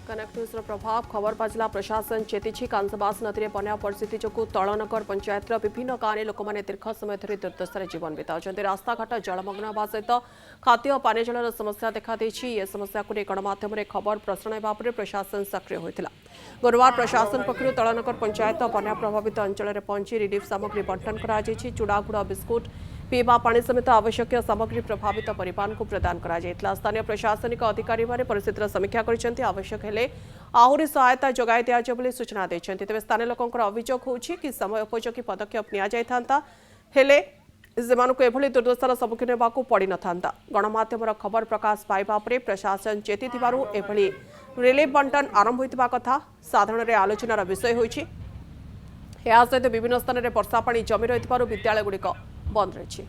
Connect news प्रभाव खबर बाजिला प्रशासन चेती कांसबास नदी बन्या परिस्थिति जो तलनगर पंचायत विभिन्न गाँव में लोक मैंने दीर्घ समय धरी दुर्दशार जीवन बिताउंट रास्ताघाट जलमग्न होगा सहित खाद्य और पानी जलर समस्या देखा ये समस्या को नहीं गणमाध्यम खबर प्रसारण होगा प्रशासन सक्रिय होता गुरुवार प्रशासन पक्षर तलनगर पंचायत बन्या प्रभावित अंचल में पहुंची रिलीफ सामग्री बंटन कर चूड़ागुड़ बिस्कुट पीवा पानी समेत आवश्यक सामग्री प्रभावित परिवार को प्रदान कर स्थानीय प्रशासनिक अधिकारी परिस्थितिर समीक्षा कर आवश्यक हेले आहरी सहायता जगाई दिज्व सूचना देते तेज स्थानीय लोक अभियोग हो समय उपयोगी पदक्षेप निभली दुर्दशार सम्मुखीन होगा पड़ न गणमाध्यम खबर प्रकाश पाइबा प्रशासन चेती रिलीफ बंटन आरंभ होता कथा साधारण आलोचनार विषय होती सहित विभिन्न स्थान में वर्षा पानी जमी रही विद्यालयगुड़िक बंद रही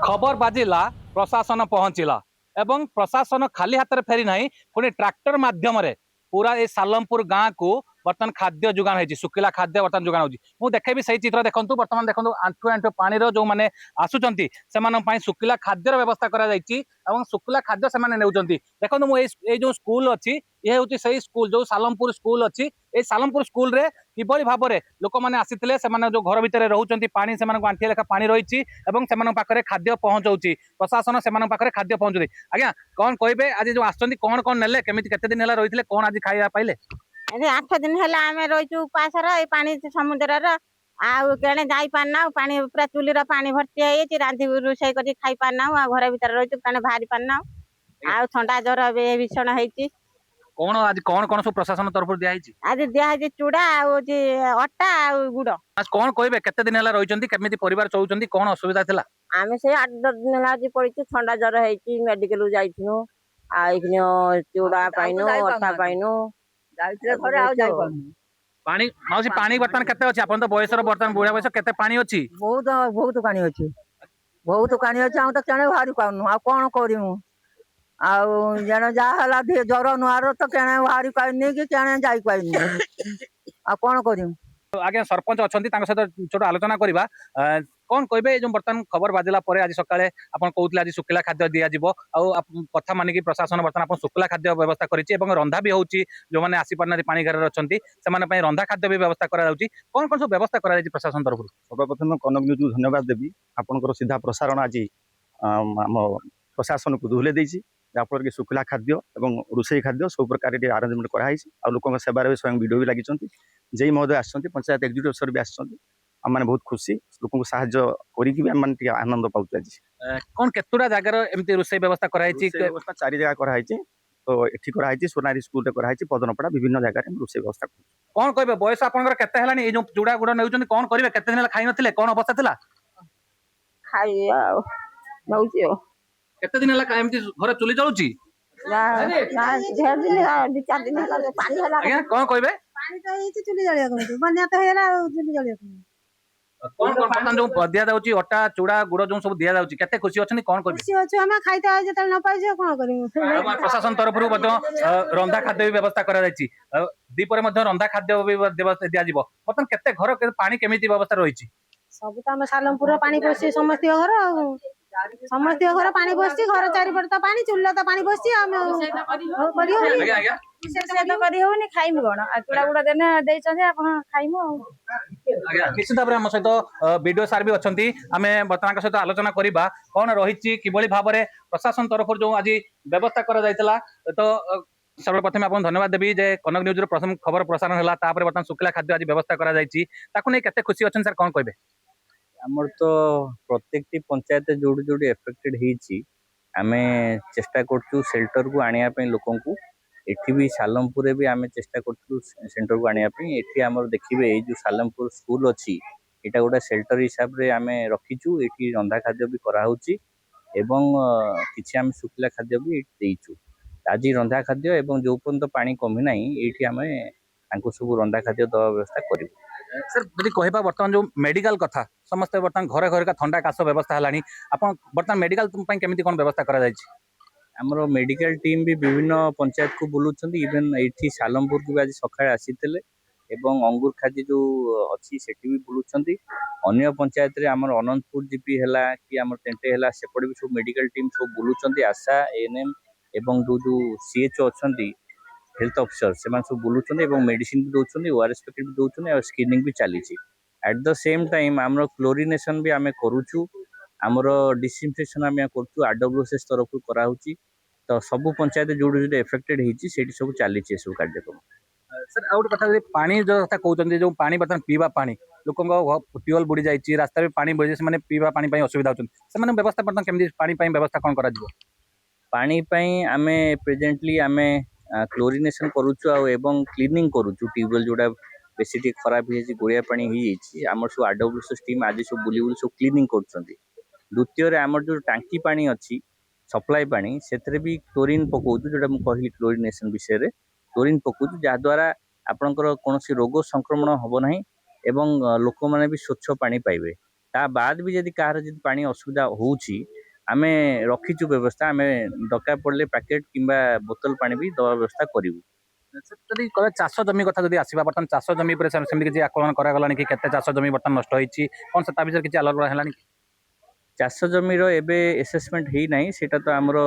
खबर बाजिला प्रशासन पहुंचला एवं प्रशासन खाली हाथ फेरी ना पुणी ट्रैक्टर माध्यम पूरा ये सालमपुर गाँ को बर्तमान खाद्य जोगान होती सुखिला खाद्य बर्तमान जोगान होती देखेबी सही चित्र देखो बर्तमान देखो आंठु आंठु पानी जो मैंने आसुंच से सुखिला खाद्यर व्यवस्था कर सुखिला खाद्य से देखो मुझे जो स्कूल अच्छी ये हूँ से स्कूल जो सालमपुर स्कूल अच्छी ये सालमपुर स्कूल रे किभली भाव में लोक मैंने आसी जो घर भितर रोचे पानी से आंठिए लेखा पानी रही पाखे खाद्य पहुंचाऊँगी प्रशासन से पाखे खाद्य पहुंचुती आज्ञा कौन कहे आज जो आसुँच कौन कौन नेले केमी केते दिन है रही कौन आज खाଇବା पाइले 8 दिन है आम रही उपास पानी समुद्र आने जाई पारना पानी पूरा चुलीर पानी भर्ती है रांधि रोषे कर खाई पारना घर भर रही बाहरी पारना ठंडा ज्वर भीषण होती कौन आज कौन कौन सब प्रशासन तरफ दिखाई आज दिखाई चूड़ा अटा गुड़ आज कौन कहे केते दिन है रही केमी परिवार चलुंट कौन असुविधा था आम से 8-10 दिन है पड़ी ठंडा ज्वर होती मेडिकल जाइनु चूड़ा पाइनु अटा पाइनु पानी माउसी पानी बर्तमान केते अछि आपन तो बयसर बर्तमान बुढ़ा बयस केते पानी अछि बहुत बहुत पानी अछि हम तो केने भारी पाउनु आ कोन करिमु आ जण जा हला ज्वर नुआर तो केने भारी पाइनी कि केने जाई पाइनी आ कोन करिमु आगे सरपंच अछंती तांग सहित छोट आलोचना करबा कौन कहबे जो बर्तमान खबर बाजिला परे आज सकाळे आपण कहउतले आज सुखिला खाद्य दिया जिवो आ कथा मानिकी प्रशासन बर्तमान आपण सुखिला खाद्य व्यवस्था करिछि एवं रंधा भी होउछि जो माने आसी पारना पानी घर अछंती से माने पई रंधा खाद्य भी व्यवस्था करा जाउछि कौन कौन सब व्यवस्था करा जाइछि प्रशासन तरफ सर्वप्रथम कनक न्यूज धन्यवाद देवी आपनकर सीधा प्रसारण आज आम प्रशासन को दुहले देछि जाफल कि सुखिला खाद्य एवं रोषे खाद्य सब प्रकार आरेंजमेंट कराई लोक सेवार स्वयं वीडियो भी लगी जय महोदय आसछंती पंचायत एक्जिक्यूटिव अफिसर भी आसछंती आम मैंने बहुत खुशी लोक साहाय्य करी आनंद पाऊँ आज कौन केतुरा जगार एमती रोषे व्यवस्था कराई व्यवस्था 4 जगह कराई तो एठी कराई सोनारी स्कूल कराई पदनपड़ा विभिन्न जगह रोषे व्यवस्था कौन कहबे बयस आपनकर केते हलानी ए जो चूड़ा गुड़ नेउछन कौन करिवे केते दिन खाई नथिले कौन अवस्था थिला खाई नौची केते दिन हला एमती घर चुली चलुची आज्ञा कौन कहबे पानी तो ये चुली जलिया को बन्या तो हेला चुली जलिया कौन कौन बर्तमान जो दिया जाउची अटा चूड़ा गुड़ जो सब दिया जाउची केते खुशी अछनी कौन कहबे खुशी अछि हम खाइता जतल न पाइ जे कोन करिमु प्रशासन तरफ रंधा खाद्य व्यवस्था करा जायछि दीपरे मध्ये रंधा खाद्य व्यवस्था दिया जिवो बर्तमान केते घर पानी केमिति व्यवस्था रहिछि सब त हम सालमपुर पानी बसि समस्त घर समस्त घर पानी बसि घर चारि पर त पानी चुल्ला त पानी बसि हम करियो आज्ञा आज्ञा से तो करी होनी खाइमु कोन चूड़ा गुड़ा देने देइ छथि आपण खाइमु आज्ञा निश्चित भाव आम सहित वीडियो सार भी अच्छी आम बर्तमान सहित आलोचना करवा कौन रही किभली भाव में प्रशासन तरफ जो आज व्यवस्था करा तो सर्वप्रथम आप धन्यवाद देवी जे कनक न्यूज प्रथम खबर प्रसारण है बर्तमान सुखिला खाद्य आज व्यवस्था कर खुशी अच्छे सर कौन कहे आमर तो प्रत्येक पंचायत जोड़ी जोड़ी एफेक्टेड होती आम चेष्टा करूँ सेल्टर को आने लोक एठी भी सालमपुर भी आम चेष्टा करूँ सेंटर को आने एठी आमर देखिए जो सालमपुर स्कूल अच्छी यहाँ गोटे सेल्टर हिसाब से आम रखीचु ये रंधा खाद्य भी कराऊँगी एवं किसी आम सुखिला खाद्य भी देचु आज रंधा खाद्य एवं जो पर्यंत पानी कमी ना ये आम सब रंधा खाद्य दवा व्यवस्था करूँ सर जब कहवा बर्तमान जो मेडिकल कथा समस्त बर्तमान घरे घरे का ठंडा काश व्यवस्था है बर्तमान मेडिकल केमी कौन व्यवस्था करा आमर मेडिकल टीम भी विभिन्न पंचायत को बुलूं इवेन ये सालमपुर को भी आज सकाଳେ आसीते एवं अंगूर खादी जो अच्छी सेठी भी बुलूं अन्य पंचायत रे आमर अनंतपुर जीपी है कि आमर तेंटे है सेपटे भी सब मेडिकल टीम सब बुलूं आशा एएनएम एवं जो सीएचओ अच्छा हेल्थ ऑफिसर से सब बुलूँ मेडिसिन भी दौरान ओआरएस पैकेट भी दौरान स्क्रीनिंग भी चली एट द सेम टाइम आम क्लोरिनेशन भी आम करुचु आमर डिसइनफेक्शन आम करुचु आरडब्ल्यूएसएस तरफ कराऊँगी तो सब पंचायत जोड़ी जो एफेक्टेड होती सब चली सब कार्यक्रम सर आउ गोटे कथा पानी जो कथा कहते जो पानी बर्तमान पीवा पानी लोक ट्यूबवेल बुड़ी जाइए रास्ता भी पानी बुड़ी जाए पीवा पानी असुविधा होती व्यवस्था बर्तमान केमती पानी व्यवस्था कौन कर पानी आम प्रेजेंटली आम क्लोरिनेशन करुचु एवं क्लीनिंग करुचु ट्यूबवेल जोड़ा बेसी टी खराब हो गोड़िया पानी हो आम सब आरडब्ल्यूएस टीम आज सब बुली बुली सब क्लीनिंग कर द्वितीय आम जो टांकी पानी अच्छी सप्लाई पानी से भी क्लोरीन पकाउछु जोटा मुझे कहली क्लोरिनेशन विषय में क्लोरीन पकाउछु जहाद्वारा आपणकर कौन रोग संक्रमण हम ना एवं लोक मैंने भी स्वच्छ पानी पाइबे ता बाद भी जदि कहार जदि पानी असुविधा होउछि आमे रखीचु व्यवस्था आमे दरकार पड़ले पैकेट किंबा बोतल पानी भी दवा व्यवस्था करिवु जदि चाष जमी कथा जदि आसवा बर्तमान चाष जमी पर सेमती किसी आकलन करागलानी कि केते चाष जमी बर्तमान नष्ट होईछि कौन से ता विषय किसी आलोचना हेलानी चाष जमीर एबे एसेसमेंट ही नहीं सेटा तो आमर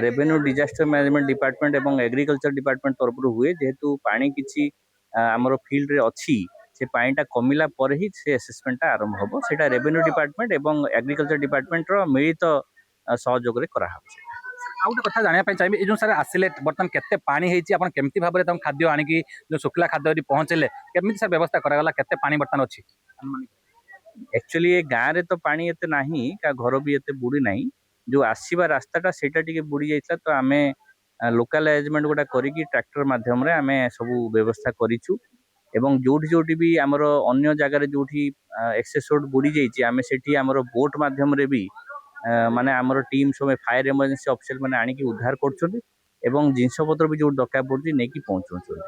रेवेन्यू डिजास्टर मैनेजमेंट डिपार्टमेंट एवं एग्रीकल्चर डिपार्टमेंट तरफ हुए जेहेतु पानी किछि आमर फील्ड रे अछि से पानीटा कमिला पर ही से एसेसमेंटा आरंभ होबो सेटा रेवेन्यू डिपार्टमेंट एवं एग्रीकल्चर डिपार्टमेंट रो मिलित सहयोग रे करा होछि आउ गोटे कथा जानिया चाहिए ये जो सर आसिले बर्तमान केते पानी हेछि अपन केमती भाबरे तम खाद्य आनिकी जो सुखला खाद्य यदि पहुंचले केमती सर व्यवस्था करागला केते पानी बर्तमान अछि एक्चुअली ये गाँव रे तो पानी एते नाही का घर भी एते बुड़ी नाही जो आसीबा रास्ताटा सेटा टिके बुड़ी जाइता तो आमे लोकल अरेंजमेंट गोटा करिकी ट्रैक्टर माध्यम रे आमे सब व्यवस्था करिछु एवं जोठी जोठी भी आमर अन्य जगह जोठी एक्सेस रोड बुड़ी जाइए आमे सेठी आमर बोट माध्यम रे भी माने आमर टीम सब फायर इमरजेंसी ऑफिसर माने आनिकी उद्धार करछथि एवं जिनस पत्र भी जो दरकार पड़छि नेकी पहुंचछथि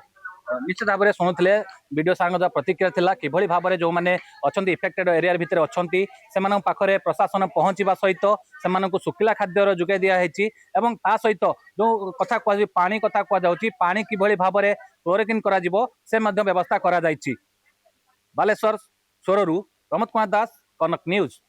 निश्चित भाव में शुणुले वीडियो सार जो प्रतिक्रिया थिला किभली भाव में जो मैंने अच्छा इफेक्टेड एरिया भितर अच्छा से पाखे प्रशासन पहुँचा सहित से सुखिला खाद्यर जोगाई दिखाई और ता सहित जो कथा कह पानी कथा कहुच्छी पानी किभली भाव में क्लोरिन कर व्यवस्था कर बालेश्वर स्वरु प्रमोद कुमार दास कनक न्यूज।